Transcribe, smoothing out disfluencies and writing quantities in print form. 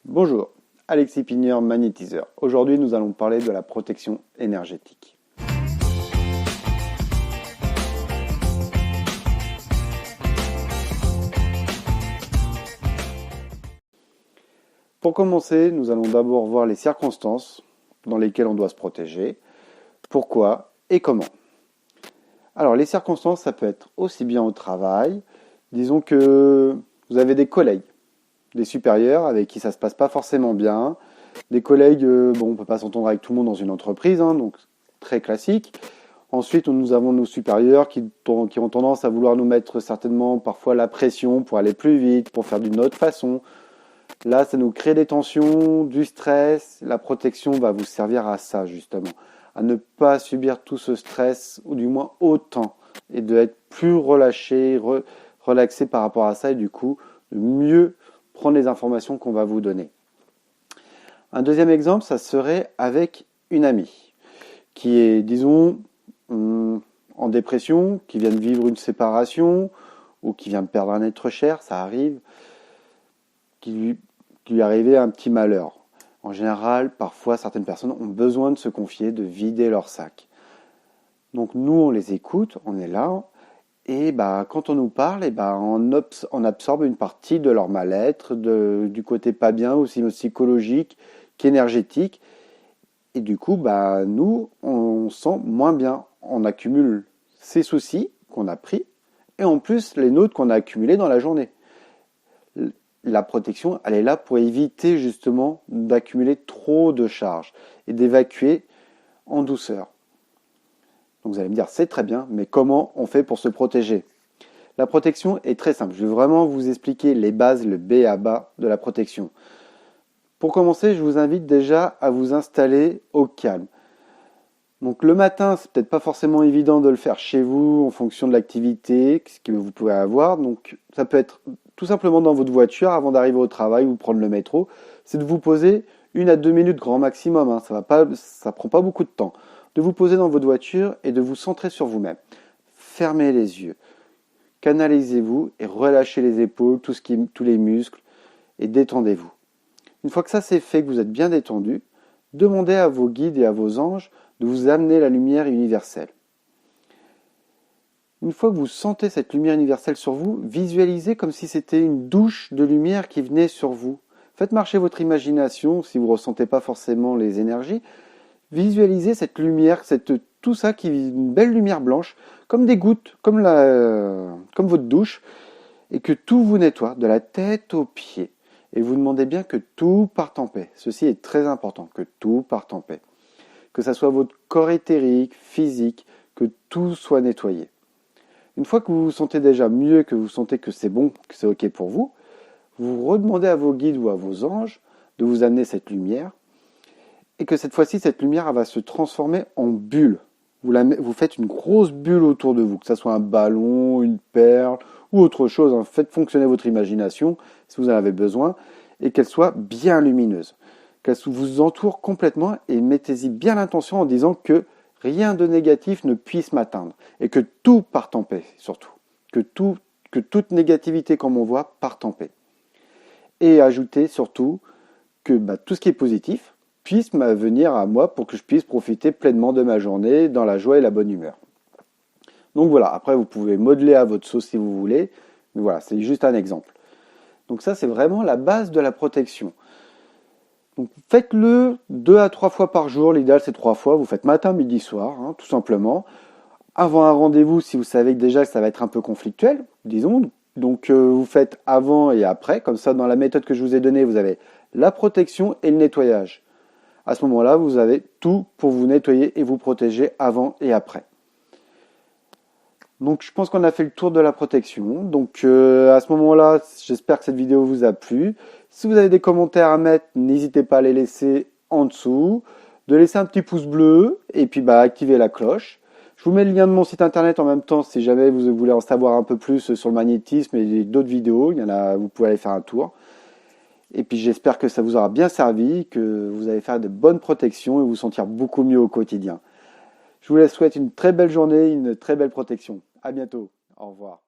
Bonjour, Alexis Pigneur, magnétiseur. Aujourd'hui, nous allons parler de la protection énergétique. Pour commencer, nous allons d'abord voir les circonstances dans lesquelles on doit se protéger, pourquoi et comment. Alors, les circonstances, ça peut être aussi bien au travail, disons que vous avez des collègues, des supérieurs avec qui ça se passe pas forcément bien, des collègues, on peut pas s'entendre avec tout le monde dans une entreprise, donc très classique. Ensuite, nous avons nos supérieurs qui ont tendance à vouloir nous mettre certainement parfois la pression pour aller plus vite, pour faire d'une autre façon. Là, ça nous crée des tensions, du stress. La protection va vous servir à ça, justement, à ne pas subir tout ce stress, ou du moins autant, et d'être plus relâché, relaxé par rapport à ça, et du coup, de mieux prendre les informations qu'on va vous donner. Un deuxième exemple, ça serait avec une amie qui est, disons, en dépression, qui vient de vivre une séparation ou qui vient de perdre un être cher, ça arrive, qui lui est arrivé un petit malheur. En général, parfois, certaines personnes ont besoin de se confier, de vider leur sac. Donc nous, on les écoute, on est là, et quand on nous parle, on absorbe une partie de leur mal-être, du côté pas bien, aussi psychologique qu'énergétique. Et du coup, nous, on sent moins bien. On accumule ces soucis qu'on a pris, et en plus les nôtres qu'on a accumulés dans la journée. La protection, elle est là pour éviter justement d'accumuler trop de charges et d'évacuer en douceur. Donc vous allez me dire, c'est très bien, mais comment on fait pour se protéger? La protection est très simple. Je vais vraiment vous expliquer les bases, le B à bas de la protection. Pour commencer, je vous invite déjà à vous installer au calme. Donc le matin, c'est peut-être pas forcément évident de le faire chez vous en fonction de l'activité que vous pouvez avoir. Donc ça peut être tout simplement dans votre voiture avant d'arriver au travail ou prendre le métro. C'est de vous poser 1 à 2 minutes grand maximum. Ça prend pas beaucoup de temps. De vous poser dans votre voiture et de vous centrer sur vous-même. Fermez les yeux, canalisez-vous et relâchez les épaules, tous les muscles et détendez-vous. Une fois que ça c'est fait, que vous êtes bien détendu, demandez à vos guides et à vos anges de vous amener la lumière universelle. Une fois que vous sentez cette lumière universelle sur vous, visualisez comme si c'était une douche de lumière qui venait sur vous. Faites marcher votre imagination si vous ne ressentez pas forcément les énergies. Visualisez cette lumière, tout ça qui est une belle lumière blanche, comme des gouttes, comme votre douche, et que tout vous nettoie, de la tête aux pieds. Et vous demandez bien que tout parte en paix. Ceci est très important, que tout parte en paix. Que ça soit votre corps éthérique, physique, que tout soit nettoyé. Une fois que vous vous sentez déjà mieux, que vous sentez que c'est bon, que c'est OK pour vous, vous redemandez à vos guides ou à vos anges de vous amener cette lumière, et que cette fois-ci, cette lumière elle va se transformer en bulle. Vous faites une grosse bulle autour de vous, que ce soit un ballon, une perle ou autre chose. Faites fonctionner votre imagination si vous en avez besoin et qu'elle soit bien lumineuse. Qu'elle vous entoure complètement et mettez-y bien l'intention en disant que rien de négatif ne puisse m'atteindre et que tout parte en paix surtout. Que toute négativité comme on voit parte en paix. Et ajoutez surtout que tout ce qui est positif puisse venir à moi pour que je puisse profiter pleinement de ma journée dans la joie et la bonne humeur. Donc voilà, après vous pouvez modeler à votre sauce si vous voulez, mais voilà, c'est juste un exemple. Donc ça c'est vraiment la base de la protection. Donc faites-le 2 à 3 fois par jour, l'idéal c'est 3 fois, vous faites matin, midi, soir, tout simplement. Avant un rendez-vous, si vous savez déjà que ça va être un peu conflictuel, disons, donc vous faites avant et après, comme ça dans la méthode que je vous ai donnée, vous avez la protection et le nettoyage. À ce moment-là, vous avez tout pour vous nettoyer et vous protéger avant et après. Donc je pense qu'on a fait le tour de la protection. Donc à ce moment-là, j'espère que cette vidéo vous a plu. Si vous avez des commentaires à mettre, n'hésitez pas à les laisser en dessous. De laisser un petit pouce bleu et puis activer la cloche. Je vous mets le lien de mon site internet en même temps si jamais vous voulez en savoir un peu plus sur le magnétisme et d'autres vidéos. Il y en a, vous pouvez aller faire un tour. Et puis j'espère que ça vous aura bien servi, que vous allez faire de bonnes protections et vous sentir beaucoup mieux au quotidien. Je vous souhaite une très belle journée, une très belle protection. À bientôt. Au revoir.